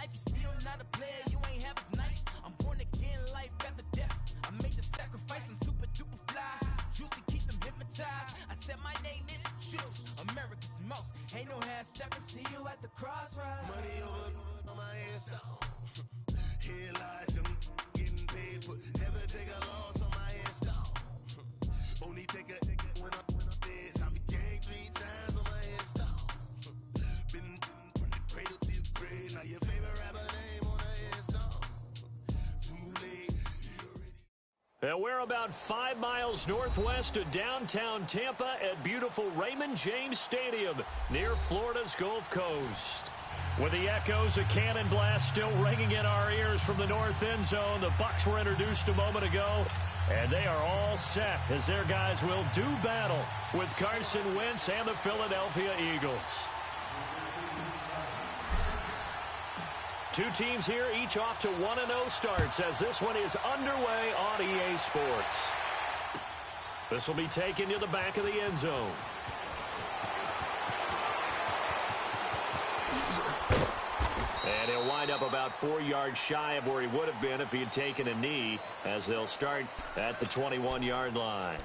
life, you still not a player, you ain't half as nice. I'm born again, life after death. I made the sacrifice, I'm super duper fly. Juicy, keep them hypnotized. I said my name is Juice, America's most. Ain't no half stepping, see you at the crossroads. Money over on my headstone. Here lies them getting paid for. Never take a loss on my headstone. Only take a when I'm dead. I became 3 times on my headstone. Been from the cradle to the grave. Now your favorite rapper name on the headstone. Too late. And we're about 5 miles northwest of downtown Tampa at beautiful Raymond James Stadium near Florida's Gulf Coast. With the echoes of cannon blast still ringing in our ears from the north end zone, the Bucs were introduced a moment ago, and they are all set as their guys will do battle with Carson Wentz and the Philadelphia Eagles. Two teams here, each off to 1-0 starts as this one is underway on EA Sports. This will be taken to the back of the end zone. And he'll wind up about 4 yards shy of where he would have been if he had taken a knee, as they'll start at the 21-yard line.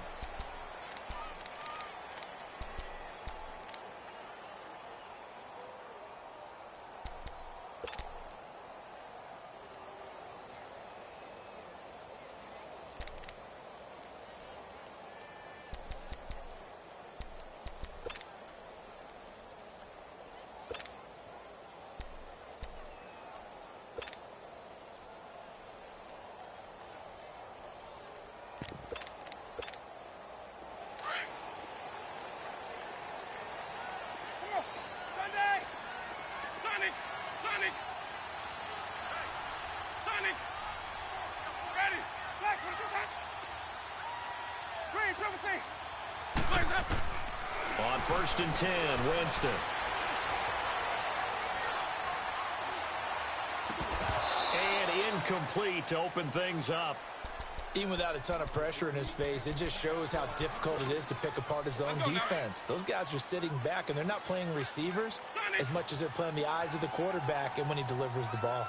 On 1st and 10, Winston. And incomplete to open things up. Even without a ton of pressure in his face, it just shows how difficult it is to pick apart his own defense. Those guys are sitting back, and they're not playing receivers as much as they're playing the eyes of the quarterback and when he delivers the ball.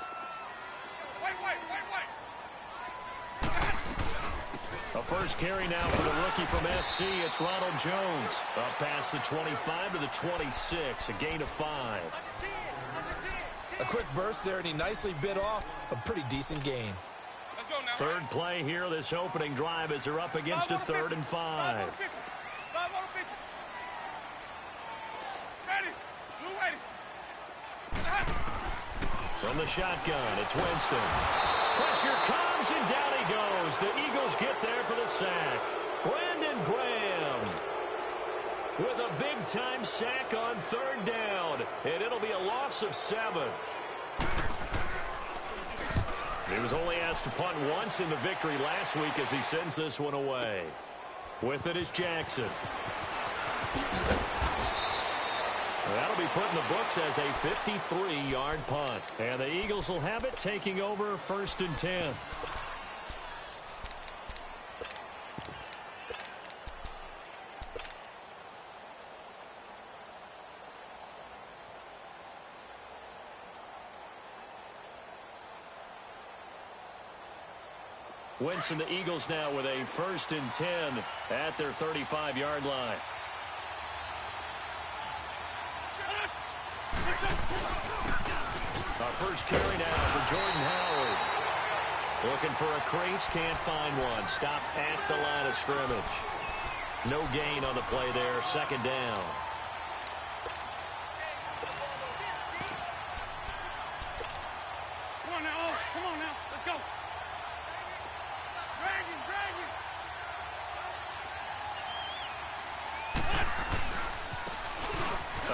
A first carry now for the rookie from SC. It's Ronald Jones. Up past the 25 to the 26, a gain of 5. A quick burst there, and he nicely bit off a pretty decent gain. Third play here, this opening drive, as they're up against a 3rd and 5. From the shotgun, it's Winston. Pressure comes, and down he goes. The Eagles get there for the sack. Brandon Graham with a big-time sack on 3rd down, and it'll be a loss of 7. He was only asked to punt once in the victory last week as he sends this one away. With it is Jackson. That'll be put in the books as a 53-yard punt. And the Eagles will have it, taking over 1st and 10. Winston, the Eagles now with a 1st and 10 at their 35-yard line. Our first carry now for Jordan Howard. Looking for a crease, can't find one. Stopped at the line of scrimmage. No gain on the play there, 2nd down. Come on now, come on now, let's go. Drag him.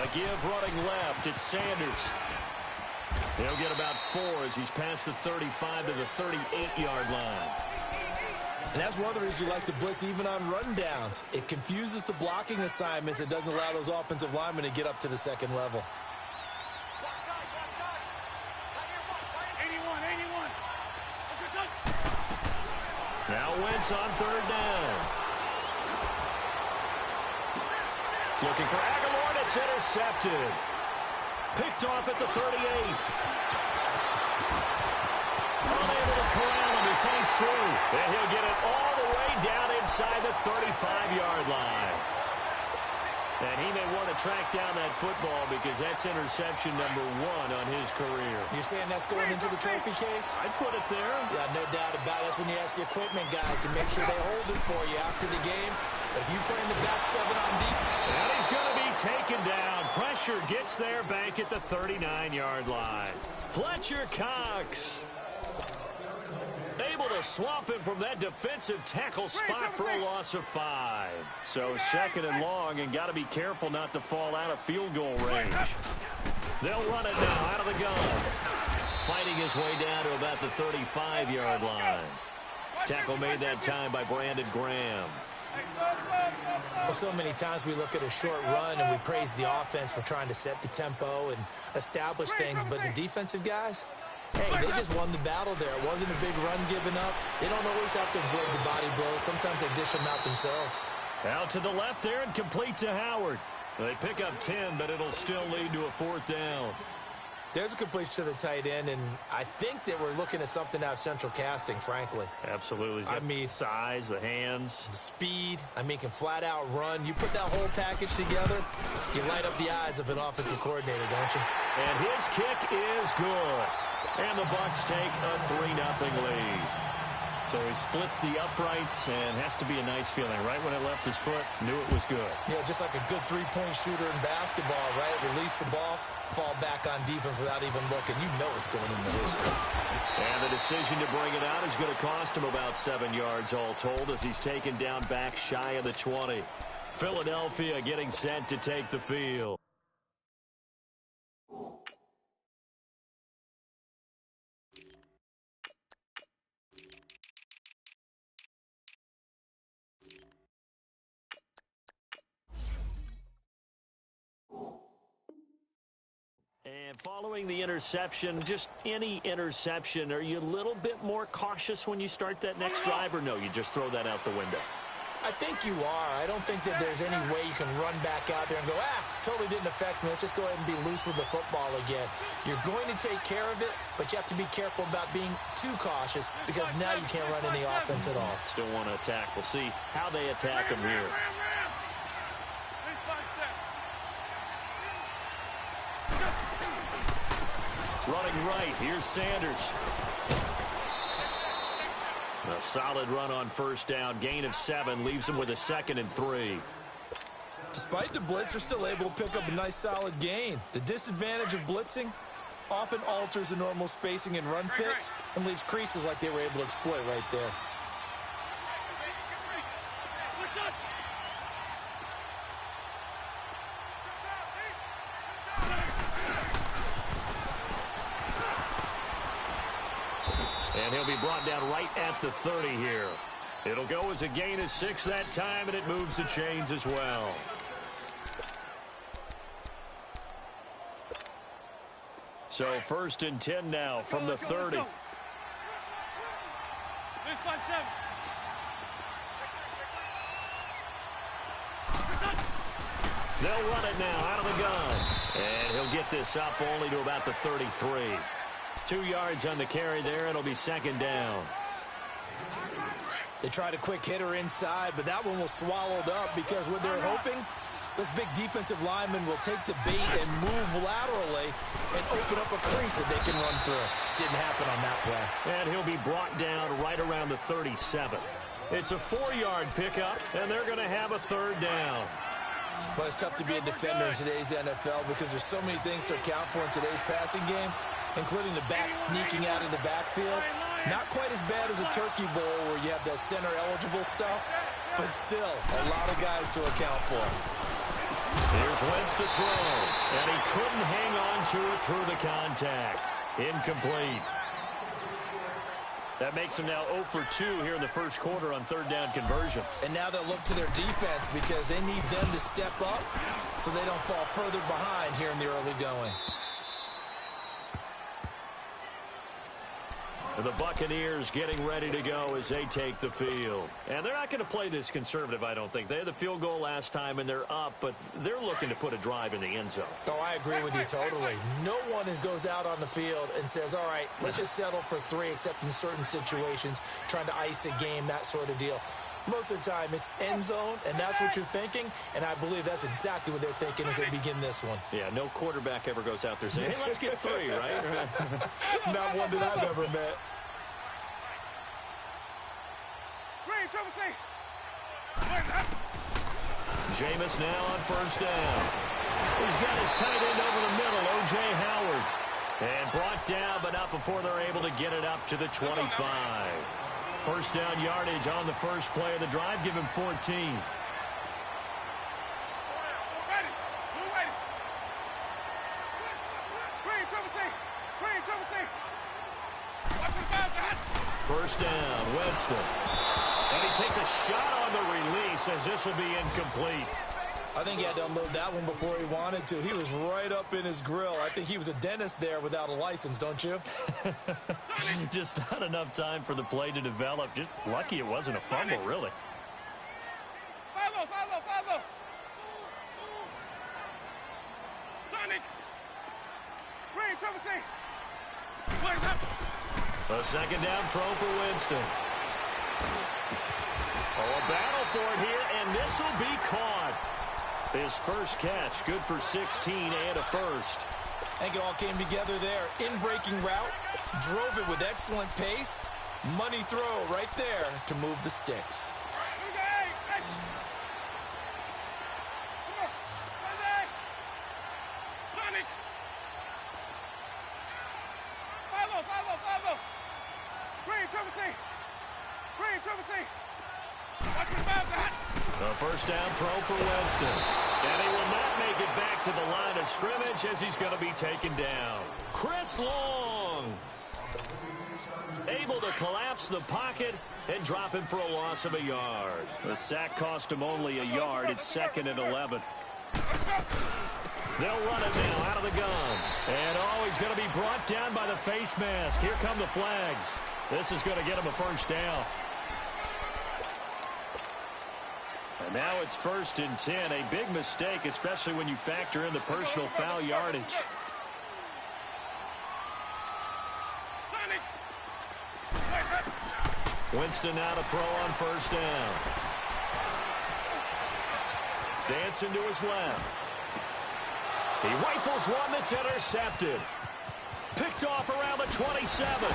A give running left, it's Sanders. He'll get about 4 as he's past the 35 to the 38-yard line. And that's one of the reasons you like to blitz even on rundowns. It confuses the blocking assignments. It doesn't allow those offensive linemen to get up to the 2nd level. 81. Now Wentz on 3rd down. Looking for Aguilar, and it's intercepted. Picked off at the 38. And he'll get it all the way down inside the 35-yard line. And he may want to track down that football because that's interception number 1 on his career. You're saying that's going into the trophy case? I'd put it there. Yeah, no doubt about it. That's when you ask the equipment guys to make sure they hold it for you after the game. But if you play in the back 7 on deep. And he's going to be taken down. Pressure gets there back at the 39-yard line. Fletcher Cox able to swamp him from that defensive tackle spot for a loss of 5. So 2nd and long, and got to be careful not to fall out of field goal range. They'll run it now out of the gun. Fighting his way down to about the 35-yard line. Tackle made that time by Brandon Graham. Well, so many times we look at a short run and we praise the offense for trying to set the tempo and establish things, but the defensive guys, hey, they just won the battle there. It wasn't a big run given up. They don't always have to absorb the body blows. Sometimes they dish them out themselves. Out to the left there and complete to Howard. They pick up 10, but it'll still lead to a 4th down. There's a completion to the tight end, and I think that we're looking at something out of Central Casting, frankly. Absolutely. I mean, size, the hands. the speed. I mean, can flat out run. You put that whole package together, you light up the eyes of an offensive coordinator, don't you? And his kick is good. And the Bucs take a 3-0 lead. So he splits the uprights and has to be a nice feeling. Right when it left his foot, knew it was good. Yeah, just like a good three-point shooter in basketball, right? Release the ball, fall back on defense without even looking. You know it's going in the hoop. And the decision to bring it out is going to cost him about 7 yards all told as he's taken down back shy of the 20. Philadelphia getting set to take the field. And following the interception, just any interception, are you a little bit more cautious when you start that next drive, or no, you just throw that out the window? I think you are. I don't think that there's any way you can run back out there and go, totally didn't affect me. Let's just go ahead and be loose with the football again. You're going to take care of it, but you have to be careful about being too cautious because now you can't run any offense at all. Still want to attack. We'll see how they attack him here. Running right, here's Sanders. A solid run on 1st down. Gain of 7 leaves him with a 2nd and 3. Despite the blitz, they're still able to pick up a nice solid gain. The disadvantage of blitzing often alters the normal spacing and run fits and leaves creases like they were able to exploit right there. And he'll be brought down right at the 30 here. It'll go as a gain of 6 that time, and it moves the chains as well. So 1st and 10 now from the 30. They'll run it now out of the gun. And he'll get this up only to about the 33. 2 yards on the carry there. It'll be 2nd down. They tried a quick hitter inside, but that one was swallowed up because what they're hoping, this big defensive lineman will take the bait and move laterally and open up a crease that they can run through. Didn't happen on that play. And he'll be brought down right around the 37. It's a 4-yard pickup, and they're going to have a 3rd down. Well, it's tough to be a defender in today's NFL because there's so many things to account for in today's passing game, including the back sneaking out of the backfield. Not quite as bad as a turkey bowl where you have that center-eligible stuff, but still a lot of guys to account for. Here's Wentz to throw, and he couldn't hang on to it through the contact. Incomplete. That makes them now 0 for 2 here in the first quarter on 3rd down conversions. And now they'll look to their defense because they need them to step up so they don't fall further behind here in the early going. The Buccaneers getting ready to go as they take the field. And they're not going to play this conservative, I don't think. They had the field goal last time, and they're up, but they're looking to put a drive in the end zone. Oh, I agree with you totally. No one goes out on the field and says, all right, let's just settle for 3, except in certain situations, trying to ice a game, that sort of deal. Most of the time, it's end zone, and that's what you're thinking, and I believe that's exactly what they're thinking as they begin this one. Yeah, no quarterback ever goes out there saying, hey, let's get 3, right? Not one that I've ever met. Jameis now on first down. He's got his tight end over the middle, O.J. Howard. And brought down, but not before they're able to get it up to the 25. First down yardage on the first play of the drive. Give him 14. First down, Winston. And he takes a shot on the release as this will be incomplete. I think he had to unload that one before he wanted to. He was right up in his grill. I think he was a dentist there without a license, don't you? Just not enough time for the play to develop. Just lucky it wasn't a fumble, really. Follow. Sonic. Green, trouble C. A second down throw for Winston. Oh, a battle for it here, and this will be caught. His first catch, good for 16 and a first. I think it all came together there. In-breaking route, drove it with excellent pace. Money throw right there to move the sticks. Follow. Green, trouble C. The first down throw for Winston. And he will not make it back to the line of scrimmage as he's going to be taken down. Chris Long able to collapse the pocket and drop him for a loss of a yard. The sack cost him only a yard. It's 2nd and 11. They'll run it now out of the gun. And he's going to be brought down by the face mask. Here come the flags. This is going to get him a first down. And now it's 1st and 10. A big mistake, especially when you factor in the personal foul yardage. Winston now to throw on first down. Dancing to his left. He rifles one that's intercepted. Picked off around the 27.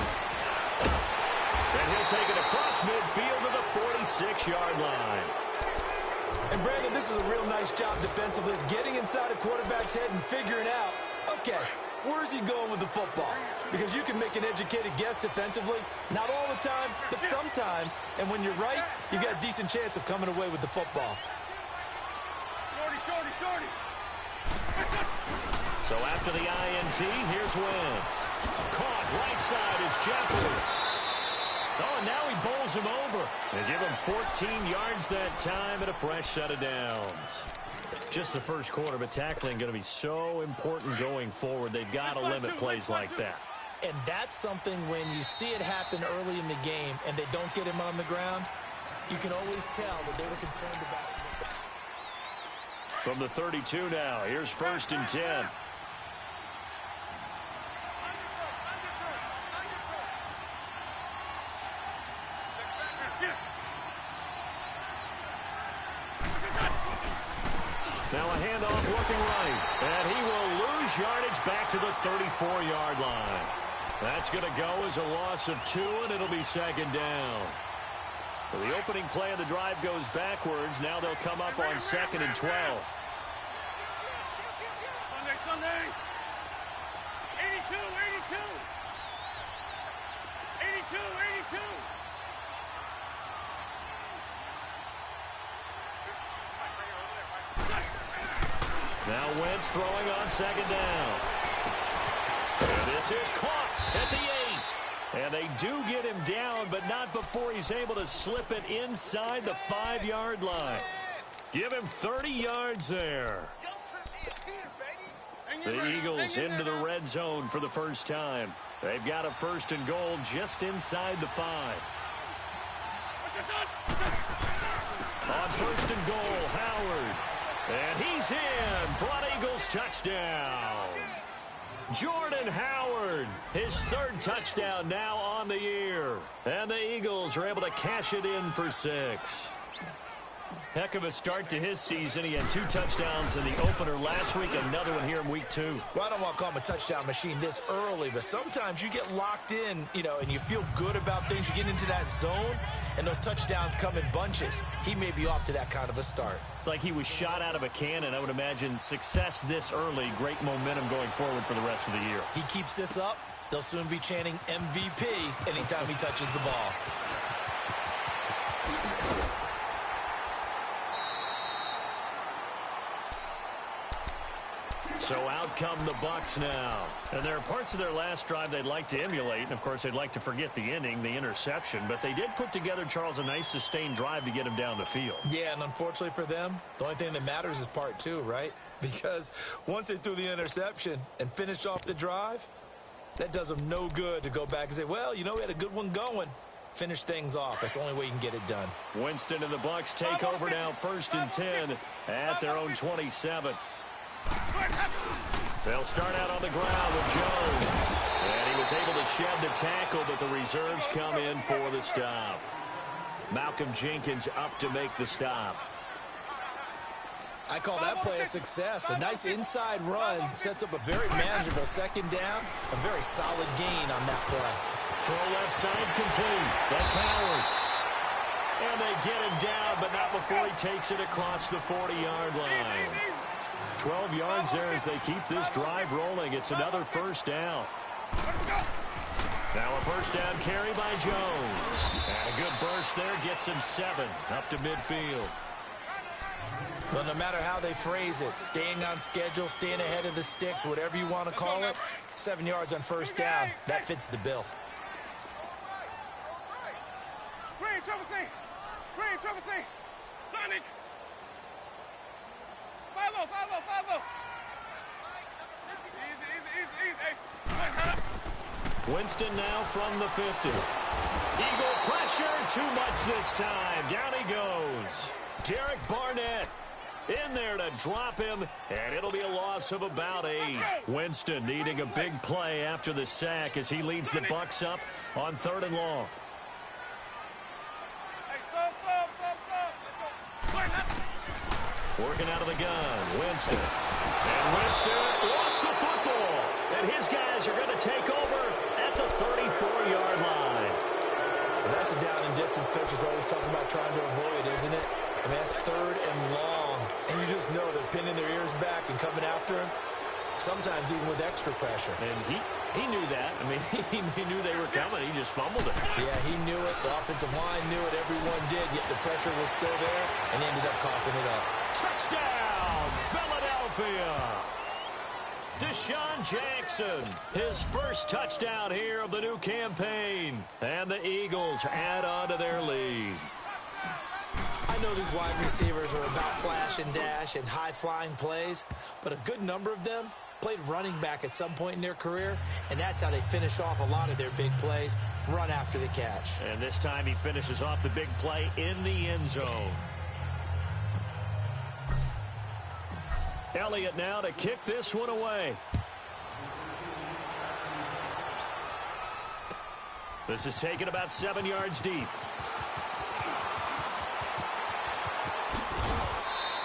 And he'll take it across midfield to the 46-yard line. And, Brandon, this is a real nice job defensively, getting inside a quarterback's head and figuring out, okay, where's he going with the football? Because you can make an educated guess defensively, not all the time, but sometimes. And when you're right, you've got a decent chance of coming away with the football. Shorty. So after the INT, here's Wentz. Caught right side is Jeffrey. Oh, and now he bowls him over. They give him 14 yards that time and a fresh set of downs. Just the first quarter, but tackling going to be so important going forward. They've got to limit plays like that. And that's something when you see it happen early in the game and they don't get him on the ground, you can always tell that they were concerned about it. From the 32 now, here's 1st and 10. Now a handoff looking right, and he will lose yardage back to the 34-yard line. That's going to go as a loss of 2, and it'll be 2nd down. So the opening play of the drive goes backwards. Now they'll come up on 2nd and 12. Sunday. 82. 82. Now Wentz throwing on 2nd down. And this is caught at the 8. And they do get him down, but not before he's able to slip it inside the 5-yard line. Give him 30 yards there. The Eagles into the red zone for the first time. They've got a 1st and goal just inside the 5. On 1st and goal, Howard. And he's in for an Eagles touchdown. Jordan Howard, his 3rd touchdown now on the year. And the Eagles are able to cash it in for 6. Heck of a start to his season. He had 2 touchdowns in the opener last week, another one here in week 2. Well, I don't want to call him a touchdown machine this early, but sometimes you get locked in, and you feel good about things. You get into that zone, and those touchdowns come in bunches. He may be off to that kind of a start. It's like he was shot out of a cannon. I would imagine success this early, great momentum going forward for the rest of the year. He keeps this up, they'll soon be chanting MVP anytime he touches the ball. So out come the Bucs now. And there are parts of their last drive they'd like to emulate. And, of course, they'd like to forget the inning, the interception. But they did put together, Charles, a nice sustained drive to get him down the field. Yeah, and unfortunately for them, the only thing that matters is part 2, right? Because once they threw the interception and finished off the drive, that does them no good to go back and say, well, we had a good one going. Finish things off. That's the only way you can get it done. Winston and the Bucs take over now, 1st and 10 at their own 27. They'll start out on the ground with Jones. And he was able to shed the tackle, but the reserves come in for the stop. Malcolm Jenkins up to make the stop. I call that play a success. A nice inside run sets up a very manageable 2nd down. A very solid gain on that play. Throw left side complete. That's Howard. And they get him down, but not before he takes it across the 40-yard line. 12 yards there as they keep this drive rolling. It's another 1st down. Now a 1st down carry by Jones. And a good burst there gets him 7 up to midfield. Well, no matter how they phrase it, staying on schedule, staying ahead of the sticks, whatever you want to call it, 7 yards on 1st down, that fits the bill. Green, Triple C! Green, Triple C! Sonic! 5-0, 5-0, 5-0! Easy. Winston now from the 50. Eagle pressure, too much this time. Down he goes. Derek Barnett in there to drop him, and it'll be a loss of about 8. Winston needing a big play after the sack as he leads the Bucs up on 3rd and long. Working out of the gun, Winston. And Winston lost the football. And his guys are going to take over at the 34-yard line. And that's a down and distance coaches always talk about trying to avoid, isn't it? I mean, that's 3rd and long. And you just know they're pinning their ears back and coming after him. Sometimes even with extra pressure. And he knew that. I mean, he knew they were coming. He just fumbled it. Yeah, he knew it. The offensive line knew it. Everyone did. Yet the pressure was still there, and he ended up coughing it up. Touchdown, Philadelphia. Deshaun Jackson, his 1st touchdown here of the new campaign. And the Eagles add on to their lead. I know these wide receivers are about flash and dash and high-flying plays, but a good number of them played running back at some point in their career, and that's how they finish off a lot of their big plays, run after the catch. And this time he finishes off the big play in the end zone. Elliott now to kick this one away. This is taken about 7 yards deep.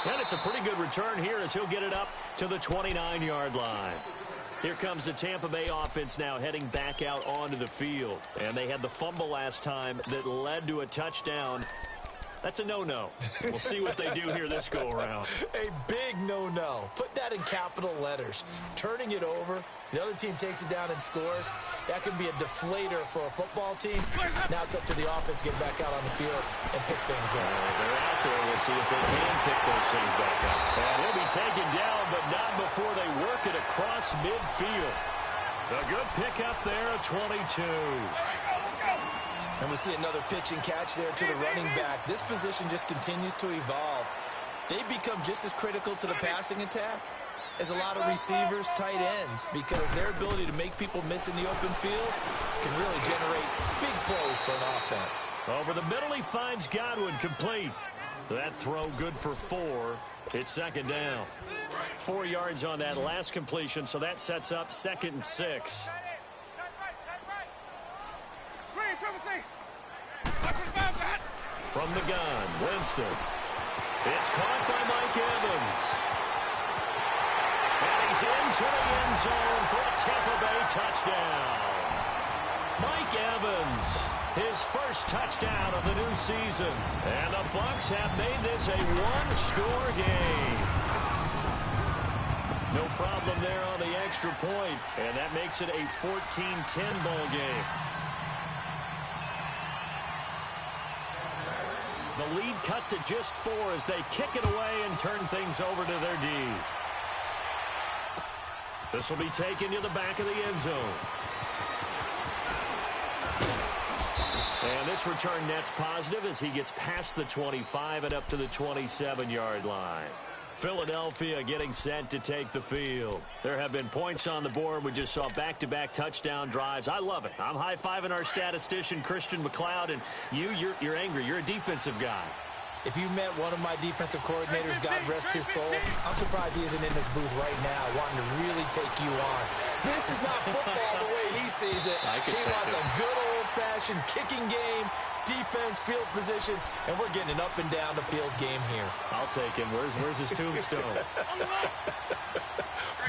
And it's a pretty good return here as he'll get it up to the 29-yard line. Here comes the Tampa Bay offense now heading back out onto the field. And they had the fumble last time that led to a touchdown. That's a no-no. We'll see what they do here this go-around. A big no-no. Put that in capital letters. Turning it over, the other team takes it down and scores. That can be a deflator for a football team. Now it's up to the offense to get back out on the field and pick things up. They're out there. We'll see if they can pick those things back up. And he'll be taken down, but not before they work it across midfield. A good pick up there at 22. And we see another pitch and catch there to the running back. This position just continues to evolve. They become just as critical to the passing attack is a lot of receivers, tight ends, because their ability to make people miss in the open field can really generate big plays for an offense. Over the middle, he finds Godwin complete. That throw good for 4. It's second down. 4 yards on that last completion, so that sets up 2nd and 6. From the gun, Winston. It's caught by Mike Evans. And he's into the end zone for a Tampa Bay touchdown. Mike Evans, his first touchdown of the new season. And the Bucs have made this a one-score game. No problem there on the extra point, and that makes it a 14-10 ball game. The lead cut to just 4 as they kick it away and turn things over to their D. This will be taken to the back of the end zone. And this return net's positive as he gets past the 25 and up to the 27-yard line. Philadelphia getting set to take the field. There have been points on the board. We just saw back-to-back touchdown drives. I love it. I'm high-fiving our statistician, Christian McLeod, and you're angry. You're a defensive guy. If you met one of my defensive coordinators, God rest his soul, I'm surprised he isn't in this booth right now wanting to really take you on. This is not football the way he sees it. He wants a good old-fashioned kicking game, defense, field position, and we're getting an up and down the field game here. I'll take him. Where's his tombstone?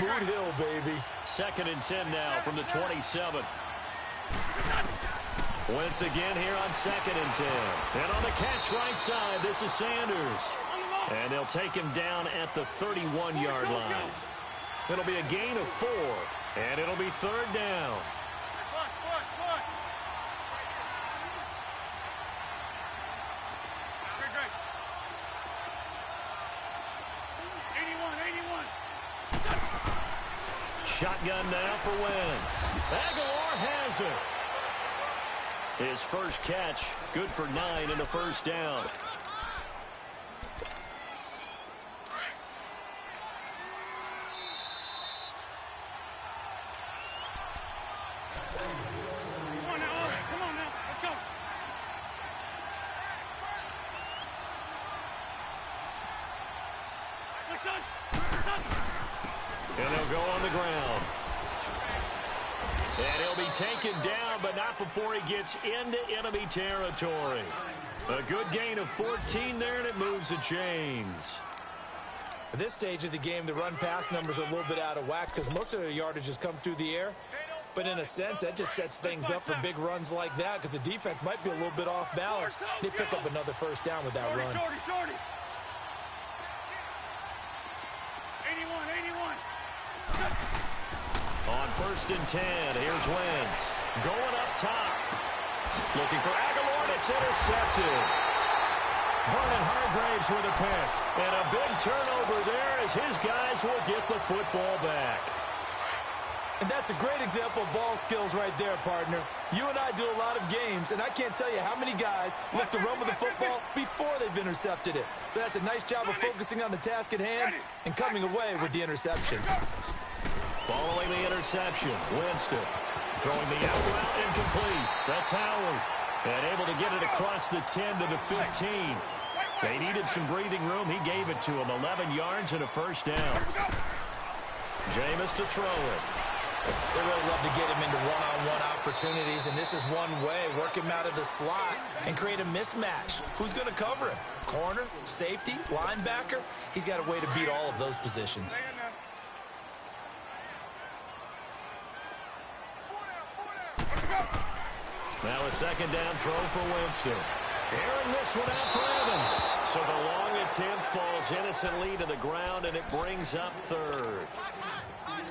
Boot Hill, baby. 2nd and 10 now from the 27. Wentz again here on 2nd and 10. And on the catch right side, this is Sanders. And they'll take him down at the 31-yard line. It'll be a gain of 4, and it'll be 3rd down. Shotgun now for Wentz. Aguilar has it. His first catch, good for 9 and a first down. Come on now, let's go. And they'll go on the ground. And he'll be taken down, but not before he gets into enemy territory. A good gain of 14 there, and it moves the chains. At this stage of the game, the run-pass numbers are a little bit out of whack because most of their yardage has come through the air. But in a sense, that just sets things up for big runs like that because the defense might be a little bit off balance. They pick up another first down with that run. 81. On 1st and 10, here's Wentz. Going up top. Looking for Aguilar, and it's intercepted. Vernon Hargreaves with a pick. And a big turnover there as his guys will get the football back. And that's a great example of ball skills right there, partner. You and I do a lot of games, and I can't tell you how many guys look to run with the football before they've intercepted it. So that's a nice job of focusing on the task at hand and coming away with the interception. Following the interception, Winston throwing the out route incomplete. That's Howard. And able to get it across the 10 to the 15. They needed some breathing room. He gave it to him. 11 yards and a first down. Jameis to throw it. They really love to get him into one-on-one opportunities, and this is one way. Work him out of the slot and create a mismatch. Who's going to cover him? Corner, safety, linebacker? He's got a way to beat all of those positions. Now a 2nd down throw for Winston. Airing this one out for Evans. So the long attempt falls innocently to the ground, and it brings up 3rd.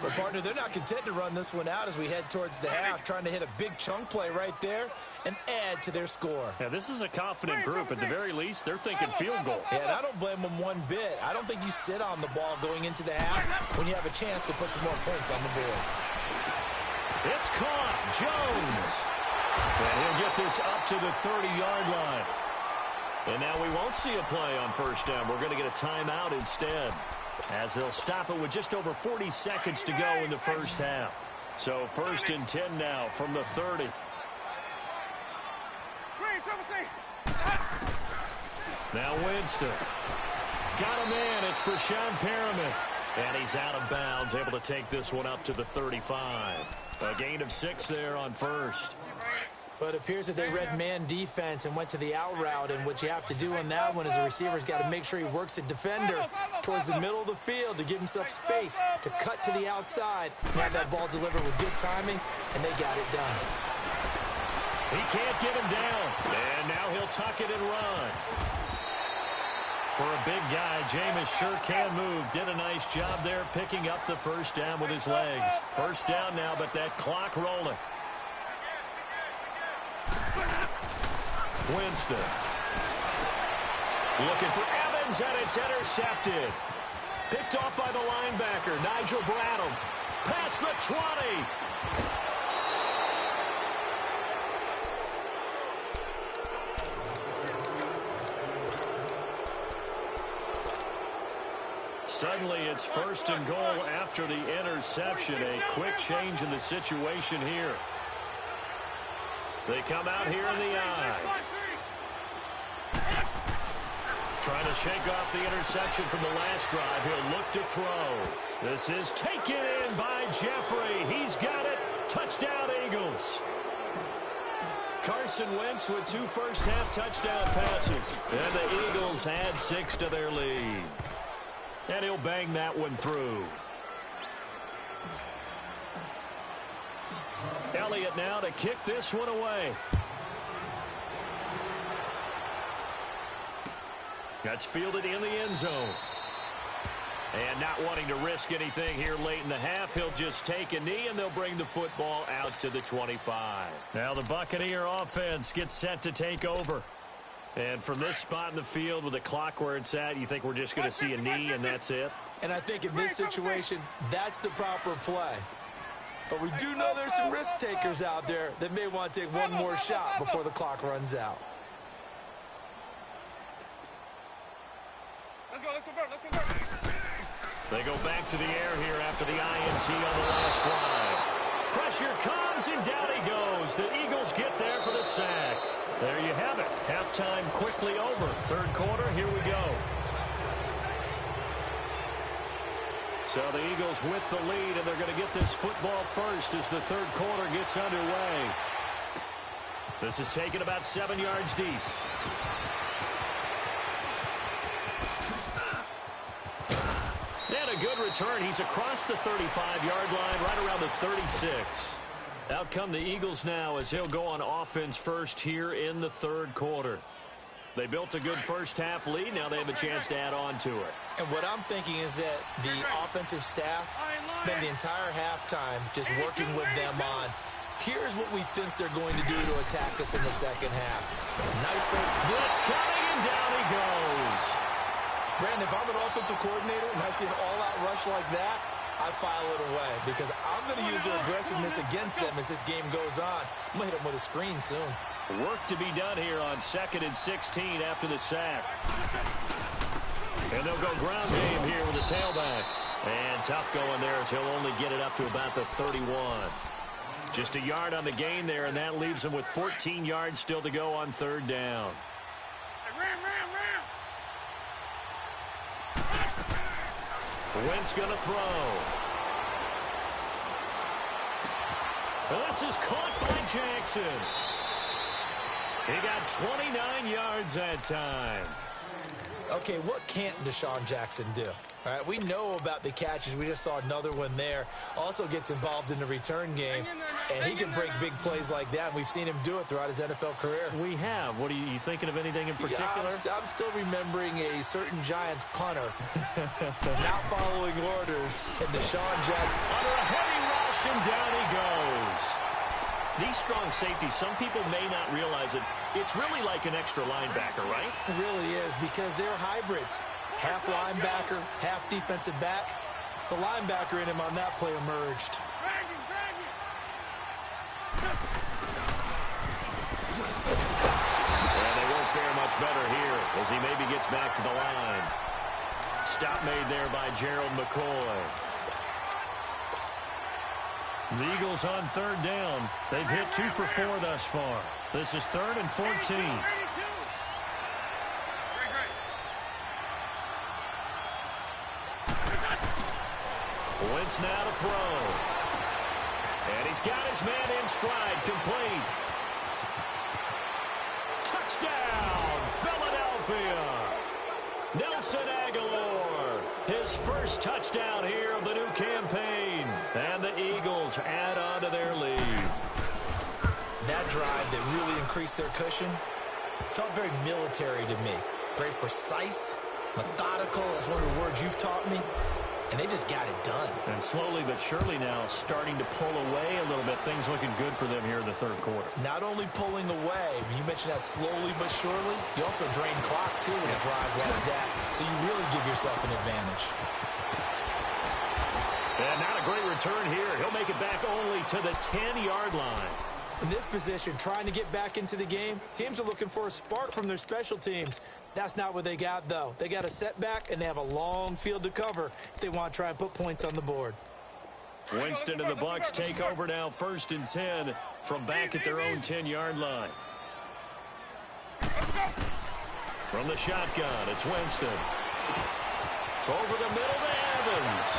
But, partner, they're not content to run this one out as we head towards the half, trying to hit a big chunk play right there and add to their score. Yeah, this is a confident group. At the very least, they're thinking field goal. Yeah, and I don't blame them one bit. I don't think you sit on the ball going into the half when you have a chance to put some more points on the board. It's caught. Jones. And he'll get this up to the 30-yard line. And now we won't see a play on 1st down. We're going to get a timeout instead. as they'll stop it with just over 40 seconds to go in the first half. So 1st and 10 now from the 30. Now Winston. Got a man. It's Brashad Perriman. And he's out of bounds, able to take this one up to the 35. A gain of 6 there on first. But it appears that they read man defense and went to the out route, and what you have to do on that one is the receiver's got to make sure he works the defender towards the middle of the field to give himself space to cut to the outside and have that ball delivered with good timing, and they got it done. He can't get him down, and now he'll tuck it and run. For a big guy, Jameis sure can move. Did a nice job there picking up the first down with his legs. First down now, but that clock rolling. Winston. Looking for Evans, and it's intercepted. Picked off by the linebacker, Nigel Bradham. Past the 20. Suddenly, it's 1st and goal after the interception. A quick change in the situation here. They come out here in the eye. Trying to shake off the interception from the last drive. He'll look to throw. This is taken in by Jeffrey. He's got it. Touchdown, Eagles. Carson Wentz with 2 first-half touchdown passes. And the Eagles add 6 to their lead. And he'll bang that one through. Elliott now to kick this one away. That's fielded in the end zone. And not wanting to risk anything here late in the half, he'll just take a knee, and they'll bring the football out to the 25. Now the Buccaneer offense gets set to take over. And from this spot in the field with the clock where it's at, you think we're just going to see a knee and that's it? And I think in this situation, that's the proper play. But we do know there's some risk takers out there that may want to take one more shot before the clock runs out. They go back to the air here after the INT on the last drive. Pressure comes, and down he goes. The Eagles get there for the sack. There you have it. Halftime quickly over. Third quarter, here we go. So the Eagles with the lead, and they're going to get this football first as the third quarter gets underway. This is taken about 7 yards deep. And a good return. He's across the 35-yard line, right around the 36. Out come the Eagles now as he'll go on offense first here in the third quarter. They built a good first-half lead. Now they have a chance to add on to it. And what I'm thinking is that the offensive staff spend the entire halftime just working with them on, here's what we think they're going to do to attack us in the second half. Nice blitz coming, and down he goes. Brandon, if I'm an offensive coordinator and I see an all-out rush like that, I file it away because I'm going to use their aggressiveness against them as this game goes on. I'm going to hit them with a screen soon. Work to be done here on 2nd and 16 after the sack. And they'll go ground game here with the tailback. And tough going there as he'll only get it up to about the 31. Just a yard on the gain there, and that leaves him with 14 yards still to go on third down. Wentz going to throw. This is caught by Jackson. He got 29 yards that time. Okay, what can't Deshaun Jackson do? All right, we know about the catches. We just saw another one there. Also gets involved in the return game, and he can break big plays like that. We've seen him do it throughout his NFL career. We have. What are you thinking of anything in particular? Yeah, I'm still remembering a certain Giants punter not following orders, and Deshaun Jackson under a heavy rush, and down he goes. These strong safeties, some people may not realize it. It's really like an extra linebacker, right? It really is, because they're hybrids. Half linebacker, half defensive back. The linebacker in him on that play emerged. And they won't fare much better here as he maybe gets back to the line. stop made there by Gerald McCoy. The Eagles on third down. They've hit 2 for 4 thus far. This is 3rd and 14. Wentz now to throw. And he's got his man in stride, complete. Touchdown, Philadelphia. Nelson Aguilar, his first touchdown here of the new campaign. And the Eagles add on to their lead. That drive that really increased their cushion felt very military to me. Very precise, methodical, that's one of the words you've taught me. And they just got it done. And slowly but surely now starting to pull away a little bit. Things looking good for them here in the third quarter. Not only pulling away, you mentioned that slowly but surely, you also drain clock too with a drive like that. So you really give yourself an advantage. And not a great return here. He'll make it back only to the 10-yard line. In this position, trying to get back into the game, teams are looking for a spark from their special teams. That's not what they got, though. They got a setback, and they have a long field to cover if they want to try and put points on the board. Winston and the Bucs take over now, 1st and 10 from back at their own 10-yard line. From the shotgun, it's Winston. Over the middle to Evans.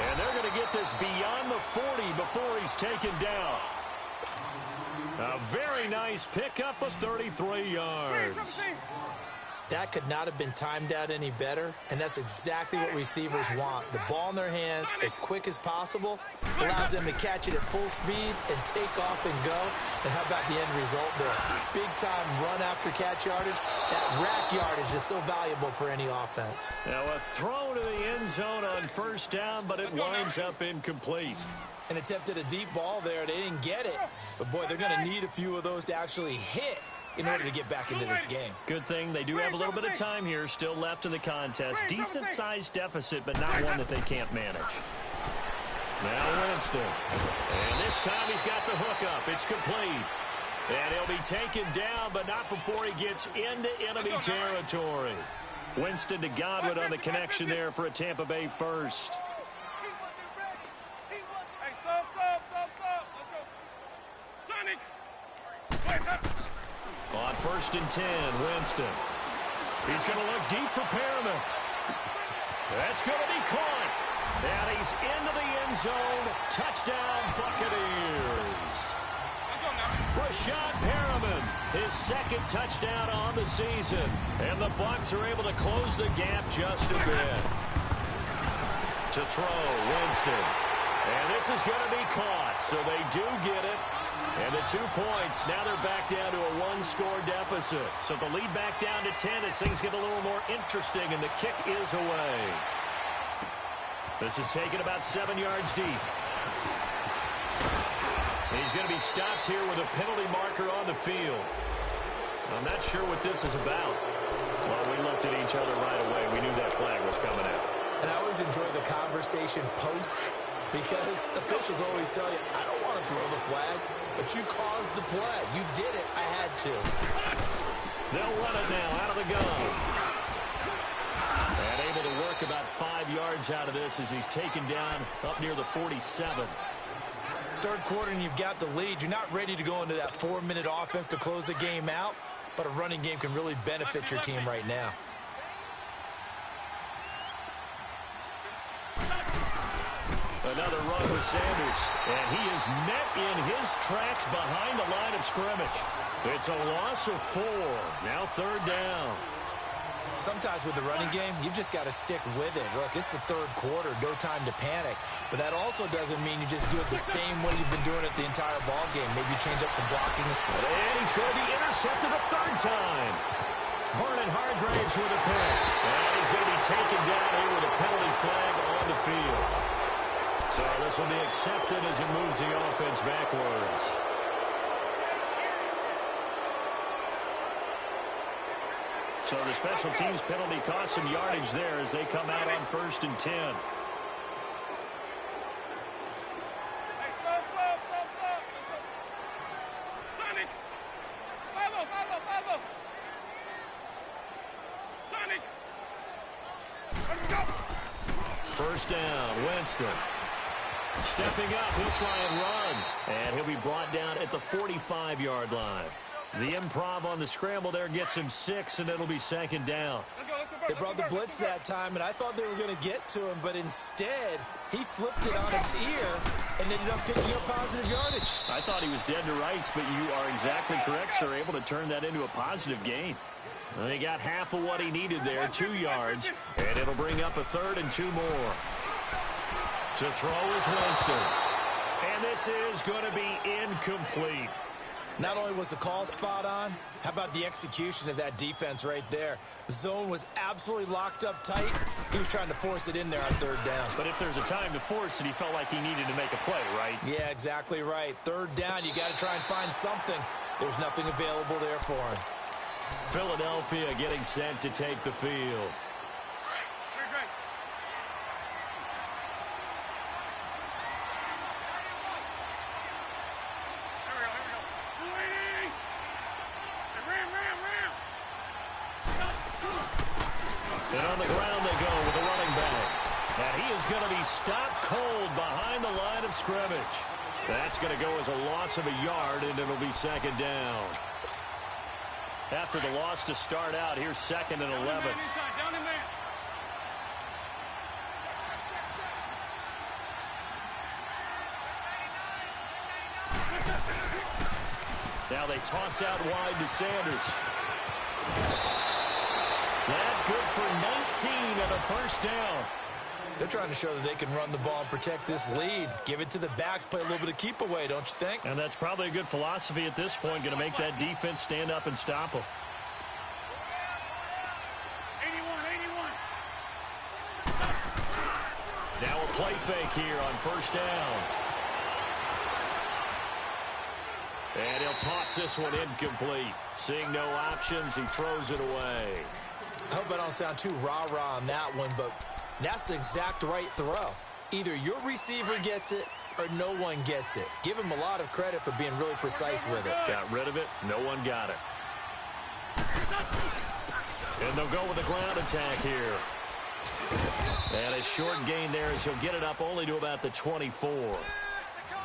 And they're going to get this beyond the 40 before he's taken down. A very nice pickup of 33 yards. That could not have been timed out any better, and that's exactly what receivers want. The ball in their hands as quick as possible allows them to catch it at full speed and take off and go. And how about the end result there? Big-time run after catch yardage. That rack yardage is so valuable for any offense. Now a throw to the end zone on 1st down, but it winds up incomplete. And attempted a deep ball there. They didn't get it. But, boy, they're going to need a few of those to actually hit in order to get back into this game. Good thing they do have a little bit of time here still left in the contest. Decent-sized deficit, but not one that they can't manage. Now Winston. And this time he's got the hook up. It's complete. And he'll be taken down, but not before he gets into enemy territory. Winston to Godwin on the connection there for a Tampa Bay first. On 1st and 10, Winston. He's going to look deep for Perriman. That's going to be caught. And he's into the end zone. Touchdown, Buccaneers. Rashad Perriman, his 2nd touchdown on the season. And the Bucs are able to close the gap just a bit. To throw, Winston. And this is going to be caught, so they do get it. And the 2 points, now they're back down to a 1-score deficit. So the lead back down to 10 as things get a little more interesting, and the kick is away. This is taken about 7 yards deep. He's going to be stopped here with a penalty marker on the field. I'm not sure what this is about. Well, we looked at each other right away. We knew that flag was coming out. And I always enjoy the conversation post, because officials always tell you, I don't want to throw the flag, but you caused the play. You did it. I had to. They'll run it now out of the gun. And able to work about 5 yards out of this as he's taken down up near the 47. Third quarter and you've got the lead. You're not ready to go into that 4-minute offense to close the game out, but a running game can really benefit your team right now. Another run with Sanders, and he is met in his tracks behind the line of scrimmage. It's a loss of 4. Now 3rd down. Sometimes with the running game, you've just got to stick with it. Look, it's the third quarter, no time to panic. But that also doesn't mean you just do it the same way you've been doing it the entire ball game. Maybe change up some blocking. And he's going to be intercepted a 3rd time. Vernon Hargreaves with a pick. And he's going to be taken down here with a penalty flag on the field. So this will be accepted as it moves the offense backwards. So the special teams penalty costs some yardage there as they come out on 1st and 10. First down, Winston. Stepping up, he'll try and run. And he'll be brought down at the 45-yard line. The improv on the scramble there gets him 6, and it'll be second down. They brought the blitz that time, and I thought they were going to get to him, but instead, he flipped it on its ear and ended up picking up positive yardage. I thought he was dead to rights, but you are exactly correct, sir. Able to turn that into a positive gain. They got half of what he needed there, 2 yards, and it'll bring up a 3rd and 2 more. To throw is Winston. And this is going to be incomplete. Not only was the call spot on, how about the execution of that defense right there? The zone was absolutely locked up tight. He was trying to force it in there on 3rd down. But if there's a time to force it, he felt like he needed to make a play, right? Yeah, exactly right. 3rd down, you got to try and find something. There's nothing available there for him. Philadelphia getting set to take the field. And on the ground they go with the running back. And he is going to be stopped cold behind the line of scrimmage. That's going to go as a loss of a yard, and it'll be 2nd down. After the loss to start out, here's 2nd and 11. Now they toss out wide to Sanders. That good for 19 and a first down. They're trying to show that they can run the ball and protect this lead. Give it to the backs, play a little bit of keep away, don't you think? And that's probably a good philosophy at this point, going to make that defense stand up and stop them. 81. Now a play fake here on first down. And he'll toss this one incomplete. Seeing no options, he throws it away. I hope I don't sound too rah-rah on that one, but that's the exact right throw. Either your receiver gets it or no one gets it. Give him a lot of credit for being really precise with it. Got rid of it. No one got it. And they'll go with a ground attack here. And a short gain there as he'll get it up only to about the 24.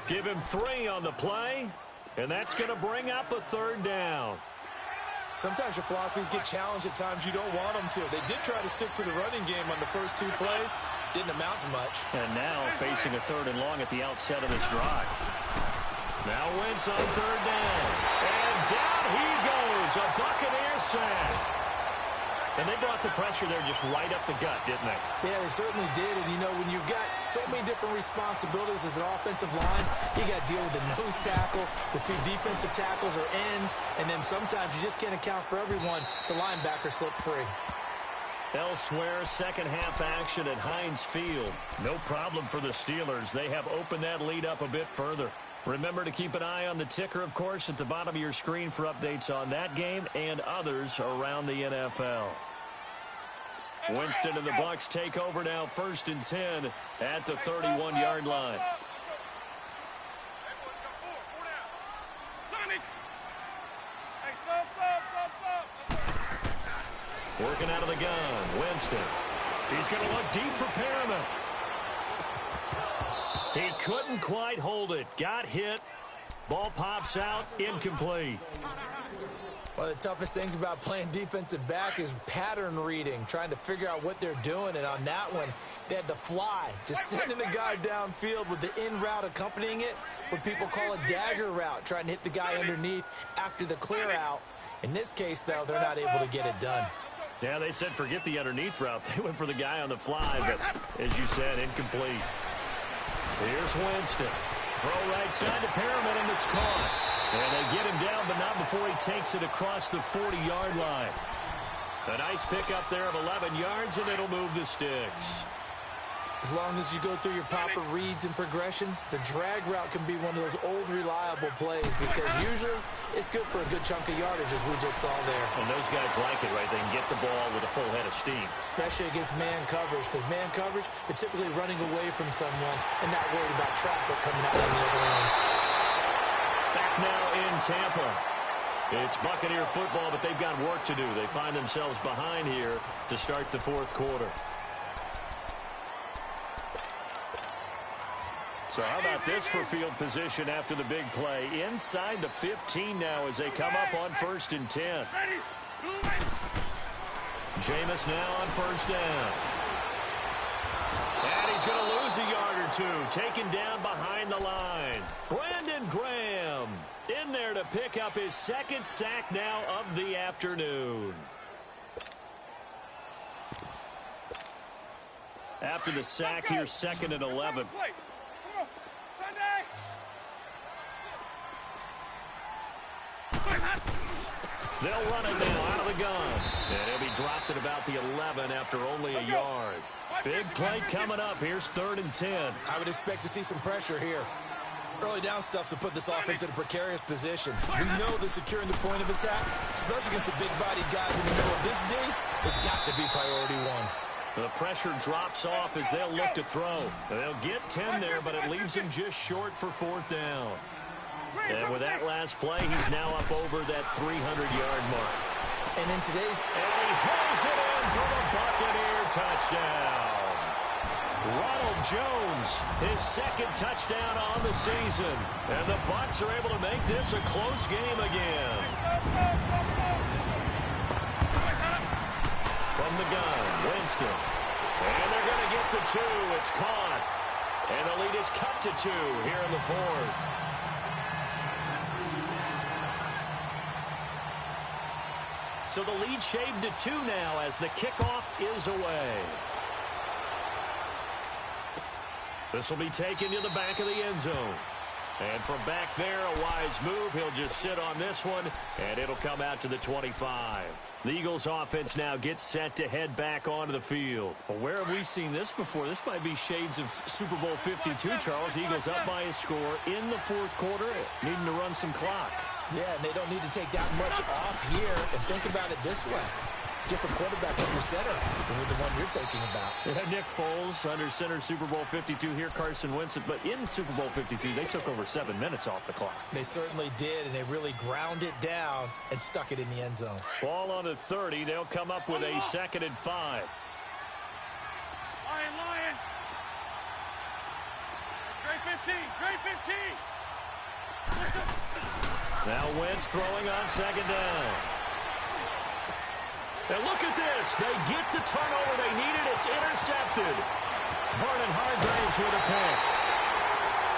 Give him 3 on the play. And that's going to bring up a 3rd down. Sometimes your philosophies get challenged at times you don't want them to. They did try to stick to the running game on the first 2 plays. Didn't amount to much. And now facing a 3rd and long at the outset of this drive. Now Wentz on 3rd down. And down he goes. A Buccaneer sack. And they brought the pressure there just right up the gut, didn't they? Yeah, they certainly did. And, you know, when you've got so many different responsibilities as an offensive line, you got to deal with the nose tackle, the 2 defensive tackles or ends, and then sometimes you just can't account for everyone. The linebacker slipped free. Elsewhere, second half action at Heinz Field. No problem for the Steelers. They have opened that lead up a bit further. Remember to keep an eye on the ticker, of course, at the bottom of your screen for updates on that game and others around the NFL. Winston and the Bucs take over now, 1st and 10 at the 31-yard line. Working out of the gun, Winston. He's going to look deep for Perriman. He couldn't quite hold it. Got hit. Ball pops out, incomplete. One of the toughest things about playing defensive back is pattern reading, trying to figure out what they're doing. And on that one, they had the fly, just sending the guy downfield with the in route accompanying it, what people call a dagger route, trying to hit the guy underneath after the clear out. In this case, though, they're not able to get it done. Yeah, they said forget the underneath route. They went for the guy on the fly, but as you said, incomplete. Here's Winston. Throw right side to Perriman, and it's caught. And they get him down, but not before he takes it across the 40-yard line. A nice pickup there of 11 yards, and it'll move the sticks. As long as you go through your proper reads and progressions, the drag route can be one of those old reliable plays because usually it's good for a good chunk of yardage, as we just saw there. And those guys like it, right? They can get the ball with a full head of steam. Especially against man coverage, because man coverage, they're typically running away from someone and not worried about traffic coming out on the other end. Back now in Tampa. It's Buccaneer football, but they've got work to do. They find themselves behind here to start the 4th quarter. So how about this for field position after the big play? Inside the 15 now as they come up on 1st and 10. Jameis now on 1st down. And he's going to lose a yard or two. Taken down behind the line. Brandon Graham in there to pick up his 2nd sack now of the afternoon. After the sack, here's 2nd and 11. They'll run it now out of the gun. And he'll be dropped at about the 11 after only a yard. Big play coming up. Here's 3rd and 10. I would expect to see some pressure here. Early down stuff to put this offense in a precarious position. We know that securing the point of attack, especially against the big-bodied guys in the middle of this D, has got to be priority one. The pressure drops off as they'll look to throw. They'll get 10 there, but it leaves him just short for 4th down. And with that last play, he's now up over that 300-yard mark. And in today's... And he hauls it in for the Buccaneer touchdown. Ronald Jones, his 2nd touchdown on the season. And the Bucs are able to make this a close game again. From the gun, Winston. And they're going to get the 2. It's caught. And the lead is cut to 2 here in the 4th. So the lead shaved to 2 now as the kickoff is away. This will be taken to the back of the end zone. And from back there, a wise move. He'll just sit on this one, and it'll come out to the 25. The Eagles offense now gets set to head back onto the field. Well, where have we seen this before? This might be shades of Super Bowl 52, Charles. Eagles up by a score in the 4th quarter, needing to run some clock. Yeah, and they don't need to take that much off here. And think about it this way. Different quarterback under center than the one you're thinking about. Yeah, Nick Foles under center, Super Bowl 52 here, Carson Wentz. But in Super Bowl 52, they took over 7 minutes off the clock. They certainly did, and they really ground it down and stuck it in the end zone. Ball on the 30. They'll come up with a 2nd and 5. Lion. Great 15. Now Wentz throwing on 2nd down. And look at this. They get the turnover they needed. It's intercepted. Vernon Hargreaves with a pick.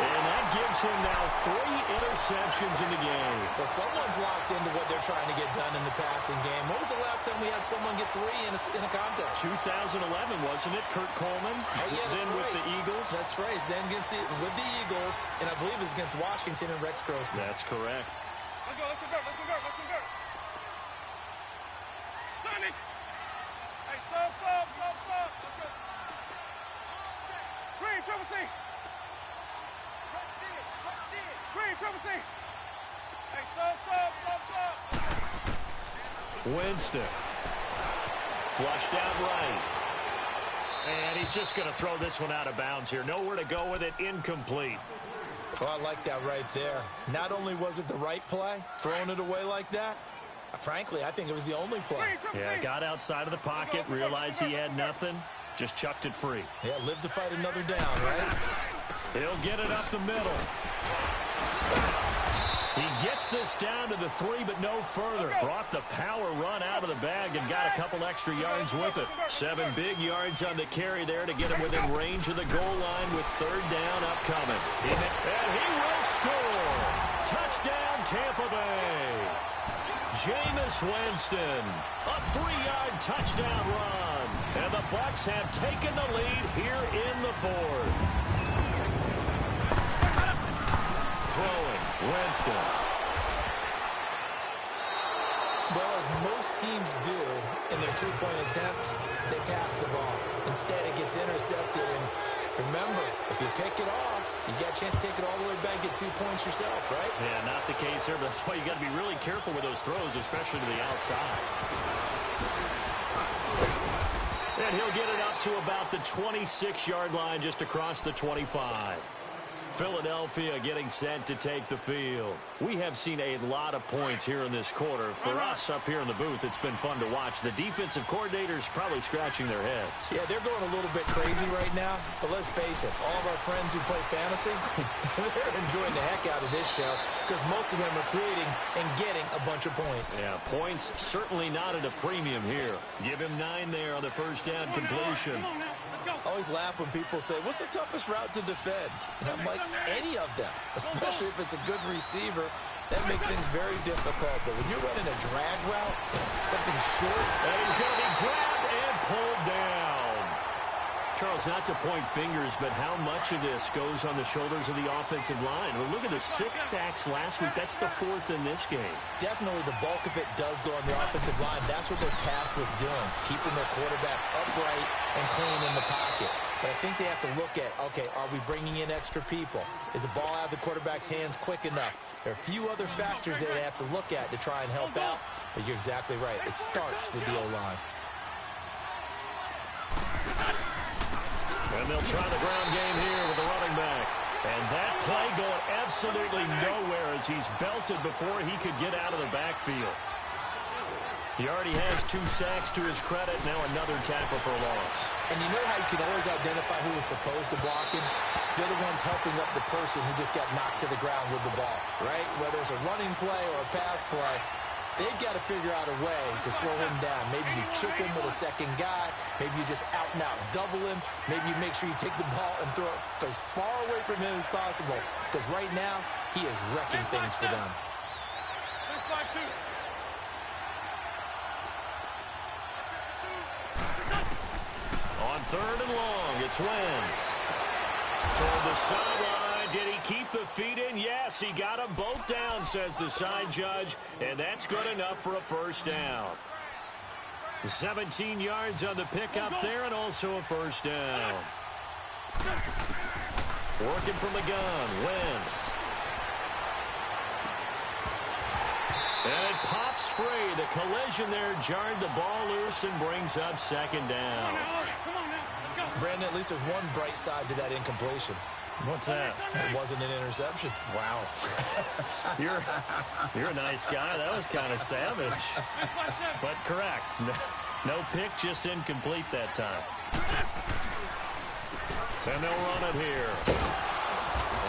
And that gives him now 3 interceptions in the game. Well, someone's locked into what they're trying to get done in the passing game. When was the last time we had someone get 3 in a contest? 2011, wasn't it? Kurt Coleman. Oh, yeah, then with the Eagles. That's right. Then with the Eagles, and I believe it was against Washington and Rex Grossman. That's correct. Let's convert. Sonny! Hey, sub. Let's go. Green, Triple C! Green, Triple C! Hey, sub. Winston. Flushed out right. And he's just going to throw this one out of bounds here. Nowhere to go with it. Incomplete. Well, I like that right there. Not only was it the right play, throwing it away like that, frankly, I think it was the only play. Yeah, got outside of the pocket, realized he had nothing, just chucked it free. Yeah, live to fight another down, right? He'll get it up the middle. He gets this down to the 3, but no further. Brought the power run out of the bag and got a couple extra yards with it. 7 big yards on the carry there to get him within range of the goal line with 3rd down upcoming. And he will score. Touchdown, Tampa Bay. Jameis Winston, a 3-yard touchdown run. And the Bucs have taken the lead here in the 4th. Throwing, Winston. Well, as most teams do in their 2-point attempt, they pass the ball. Instead, it gets intercepted. And remember, if you pick it off, you got a chance to take it all the way back, get 2 points yourself, right? Yeah, not the case here, but that's why you got to be really careful with those throws, especially to the outside. And he'll get it up to about the 26-yard line, just across the 25. Philadelphia getting set to take the field. We have seen a lot of points here in this quarter. For us up here in the booth, it's been fun to watch. The defensive coordinators probably scratching their heads. Yeah, they're going a little bit crazy right now. But let's face it, all of our friends who play fantasy, they're enjoying the heck out of this show because most of them are creating and getting a bunch of points. Yeah, points certainly not at a premium here. Give him 9 there on the first down completion. I always laugh when people say, what's the toughest route to defend? And I'm like, any of them, especially if it's a good receiver. That makes things very difficult. But when you're running a drag route, something short. And he's going to be grabbed and pulled down. Charles, not to point fingers, but how much of this goes on the shoulders of the offensive line? Well, look at the 6 sacks last week. That's the 4th in this game. Definitely the bulk of it does go on the offensive line. That's what they're tasked with doing, keeping their quarterback upright and clean in the pocket. But I think they have to look at, okay, are we bringing in extra people? Is the ball out of the quarterback's hands quick enough? There are a few other factors that they have to look at to try and help out. But you're exactly right. It starts with the O-line. And they'll try the ground game here with the running back. And that play going absolutely nowhere as he's belted before he could get out of the backfield. He already has 2 sacks to his credit. Now another tackle for a loss. And you know how you can always identify who was supposed to block him? They're the ones helping up the person who just got knocked to the ground with the ball, right? Whether it's a running play or a pass play, they've got to figure out a way to slow him down. Maybe you chip him with a second guy. Maybe you just out and out double him. Maybe you make sure you take the ball and throw it as far away from him as possible. Because right now, he is wrecking things for them. On 3rd and long, it's Wentz. Toward the sideline. Did he keep the feet in? Yes, he got them both down, says the side judge. And that's good enough for a first down. 17 yards on the pickup there and also a first down. Working from the gun, Wentz. And it pops free. The collision there jarred the ball loose and brings up 2nd down. Brandon, at least there's one bright side to that incompletion. What's that? It wasn't an interception. Wow. You're a nice guy. That was kind of savage. But correct. No pick, just incomplete that time. And they'll run it here.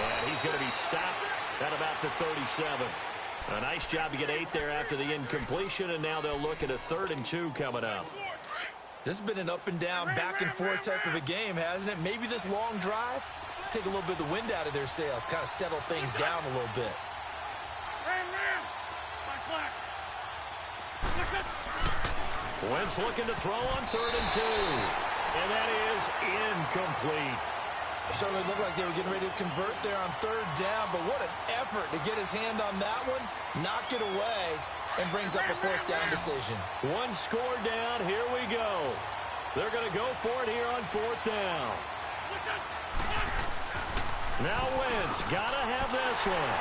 And he's going to be stopped at about the 37. A nice job to get 8 there after the incompletion, and now they'll look at a 3rd and 2 coming up. This has been an up and down, back and forth type of a game, hasn't it? Maybe this long drive, take a little bit of the wind out of their sails, kind of settle things down a little bit. Wentz looking to throw on 3rd and 2. And that is incomplete. Certainly looked like they were getting ready to convert there on 3rd down, but what an effort to get his hand on that one, knock it away, and brings up a 4th down decision. 1 score down. Here we go. They're going to go for it here on 4th down. Now Wentz got to have this one.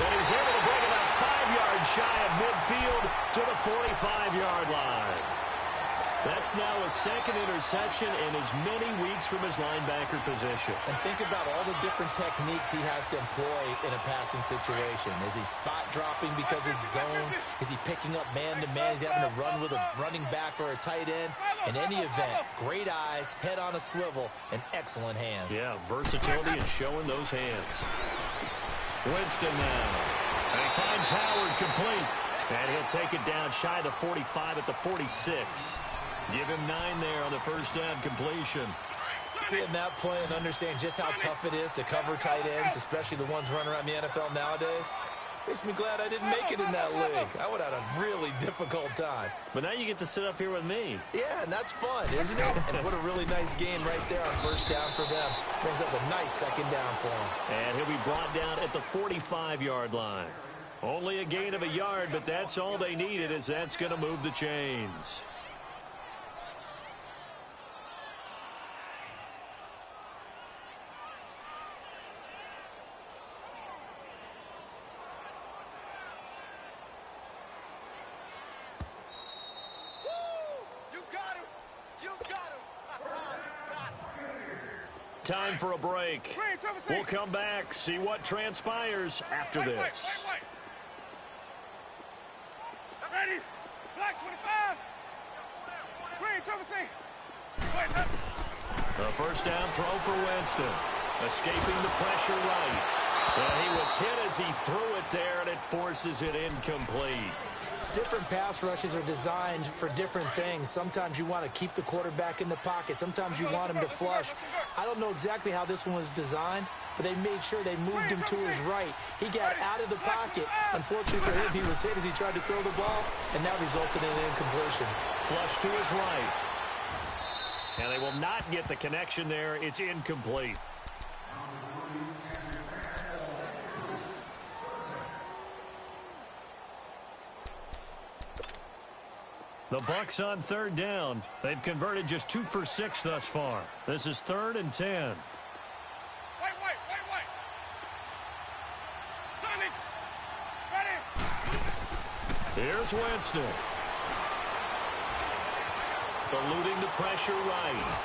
And he's able to bring about 5 yards shy of midfield to the 45-yard line. That's now a 2nd interception in as many weeks from his linebacker position. And think about all the different techniques he has to employ in a passing situation. Is he spot dropping because it's zone? Is he picking up man-to-man? Is he having to run with a running back or a tight end? In any event, great eyes, head on a swivel, and excellent hands. Yeah, versatility and showing those hands. Winston now. And he finds Howard complete. And he'll take it down shy of the 45 at the 46. Give him 9 there on the first down completion. Seeing that play and understand just how tough it is to cover tight ends, especially the ones running around the NFL nowadays, makes me glad I didn't make it in that league. I would have had a really difficult time. But now you get to sit up here with me. Yeah, and that's fun, isn't it? And what a really nice game right there on first down for them. Brings up a nice 2nd down for him. And he'll be brought down at the 45-yard line. Only a gain of a yard, but that's all they needed, as that's going to move the chains. Time for a break. We'll come back, see what transpires after this. Ready? Black 25. Green, triple C. The first down throw for Winston. Escaping the pressure right. Well, he was hit as he threw it there, and it forces it incomplete. Different pass rushes are designed for different things. Sometimes you want to keep the quarterback in the pocket. Sometimes you want him to flush. I don't know exactly how this one was designed, but they made sure they moved him to his right. He got out of the pocket. Unfortunately for him, he was hit as he tried to throw the ball, and that resulted in an incompletion. Flush to his right. And they will not get the connection there. It's incomplete. The Bucs on third down. They've converted just 2 for 6 thus far. This is 3rd and 10. Wait. Sonic. Ready. Here's Winston. Eluding the pressure right.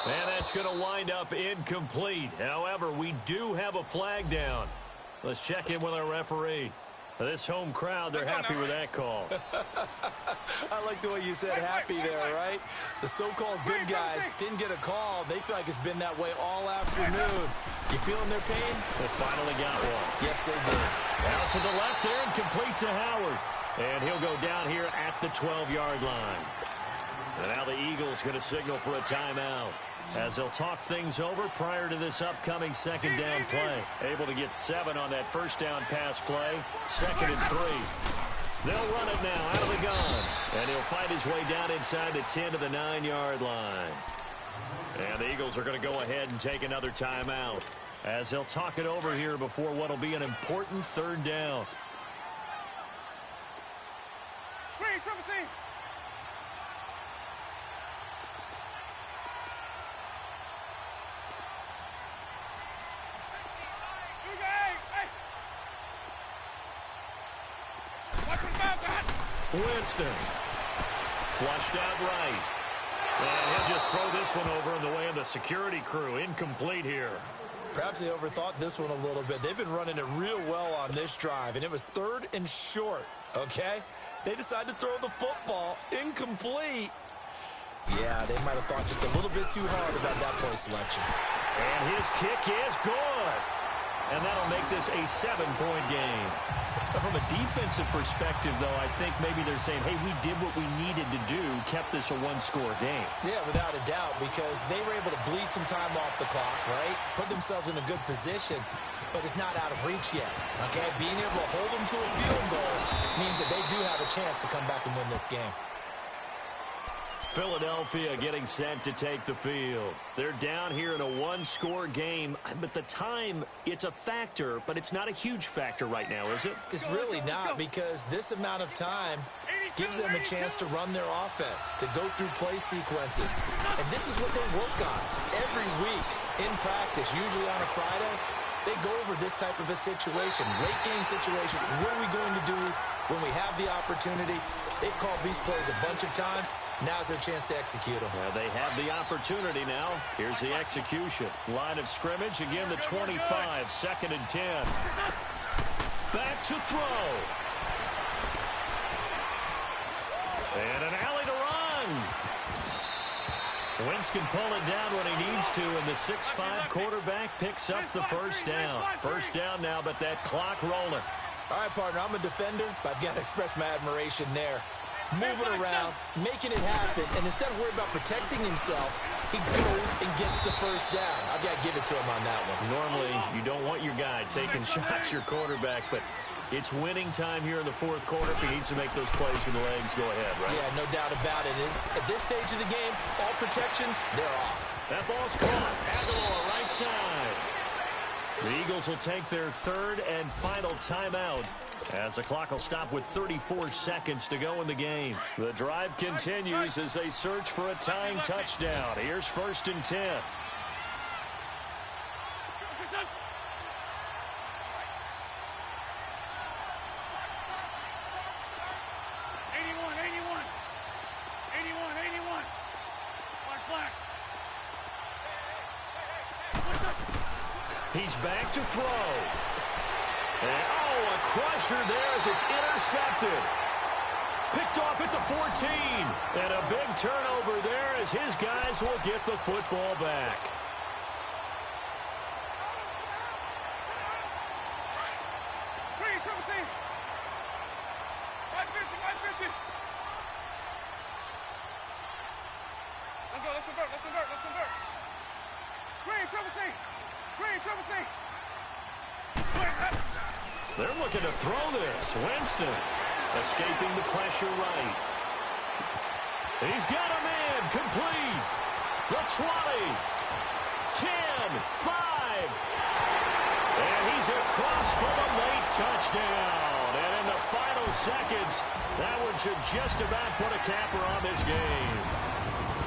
And that's going to wind up incomplete. However, we do have a flag down. Let's check in with our referee. This home crowd, they're happy with that call. I like the way you said happy there, right? The so-called good guys didn't get a call. They feel like it's been that way all afternoon. You feeling their pain? They finally got one. Yes, they did. Out to the left there and complete to Howard. And he'll go down here at the 12-yard line. And now the Eagles going to signal for a timeout as they'll talk things over prior to this upcoming second down play. Able to get 7 on that first down pass play. 2nd and 3. They'll run it now out of the gun. And he'll find his way down inside the 10 to the 9-yard line. And the Eagles are going to go ahead and take another timeout as they'll talk it over here before what will be an important third down. Green, triple C. Winston. Flushed out right. And he'll just throw this one over in the way of the security crew. Incomplete here. Perhaps they overthought this one a little bit. They've been running it real well on this drive, and it was 3rd and short, okay? They decided to throw the football incomplete. Yeah, they might have thought just a little bit too hard about that play selection. And his kick is good. And that'll make this a 7-point game. But from a defensive perspective, though, I think maybe they're saying, hey, we did what we needed to do, kept this a 1-score game. Yeah, without a doubt, because they were able to bleed some time off the clock, right? Put themselves in a good position, but it's not out of reach yet, okay? Being able to hold them to a field goal means that they do have a chance to come back and win this game. Philadelphia getting set to take the field. They're down here in a 1-score game. But the time, it's a factor, but it's not a huge factor right now, is it? It's really not, because this amount of time gives them a chance to run their offense, to go through play sequences. And this is what they work on every week in practice, usually on a Friday. They go over this type of a situation, late game situation. What are we going to do when we have the opportunity? They've called these plays a bunch of times. Now's their chance to execute them. Yeah, they have the opportunity now. Here's the execution. Line of scrimmage, again the 25, 2nd and 10. Back to throw. And an alley to run. Wentz can pull it down when he needs to, and the 6'5" quarterback picks up the first down. First down now, but that clock rolling. All right, partner, I'm a defender, but I've got to express my admiration there. Moving around, making it happen, and instead of worrying about protecting himself, he goes and gets the first down. I've got to give it to him on that one. Normally, you don't want your guy taking shots, your quarterback, but it's winning time here in the 4th quarter. If he needs to make those plays with the legs, go ahead, right? Yeah, no doubt about it. At this stage of the game, all protections, they're off. That ball's caught. Aguilar, right side. The Eagles will take their 3rd and final timeout as the clock will stop with 34 seconds to go in the game. The drive continues as they search for a tying touchdown. Here's 1st and 10. He's back to throw. And, oh, a crusher there as it's intercepted. Picked off at the 14. And a big turnover there as his guys will get the football back. Green, triple C. 550. Let's convert. Green, triple C. They're looking to throw this. Winston escaping the pressure right. He's got a man complete. The 20, 10, 5. And he's across for the late touchdown. And in the final seconds, that one should just about put a capper on this game.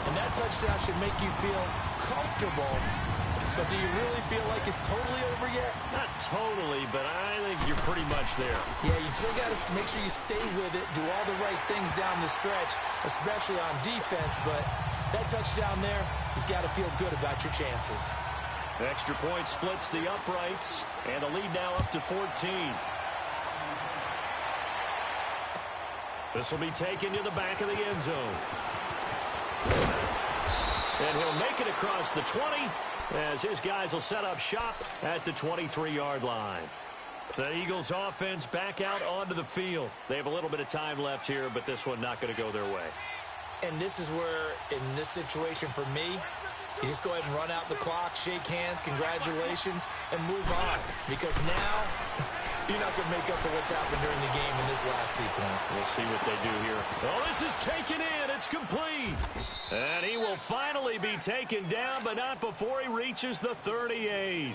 And that touchdown should make you feel comfortable. But do you really feel like it's totally over yet? Not totally, but I think you're pretty much there. Yeah, you still got to make sure you stay with it, do all the right things down the stretch, especially on defense. But that touchdown there, you've got to feel good about your chances. Extra point splits the uprights, and the lead now up to 14. This will be taken to the back of the end zone. And he'll make it across the 20 as his guys will set up shop at the 23-yard line. The Eagles offense back out onto the field. They have a little bit of time left here, but this one not going to go their way. And this is where, in this situation for me, you just go ahead and run out the clock, shake hands, congratulations, and move on. Because now, you're not going to make up for what's happened during the game in this last sequence. We'll see what they do here. Oh, this is taken in. It's complete. And he will finally be taken down, but not before he reaches the 38.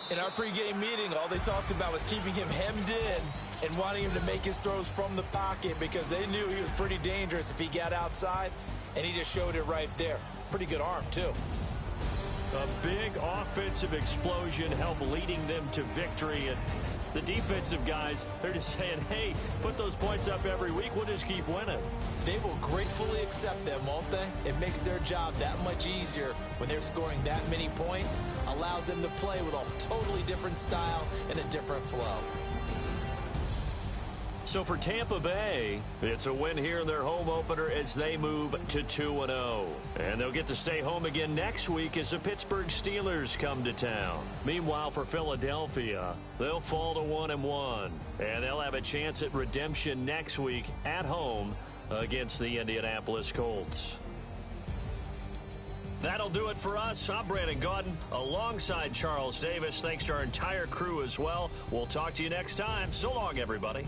In our pregame meeting, all they talked about was keeping him hemmed in and wanting him to make his throws from the pocket because they knew he was pretty dangerous if he got outside, and he just showed it right there. Pretty good arm, too. A big offensive explosion helped leading them to victory, and the defensive guys, they're just saying, hey, put those points up every week, we'll just keep winning. They will gratefully accept them, won't they? It makes their job that much easier when they're scoring that many points, allows them to play with a totally different style and a different flow. So for Tampa Bay, it's a win here in their home opener as they move to 2-0. And they'll get to stay home again next week as the Pittsburgh Steelers come to town. Meanwhile, for Philadelphia, they'll fall to 1-1. And they'll have a chance at redemption next week at home against the Indianapolis Colts. That'll do it for us. I'm Brandon Gaudin alongside Charles Davis. Thanks to our entire crew as well. We'll talk to you next time. So long, everybody.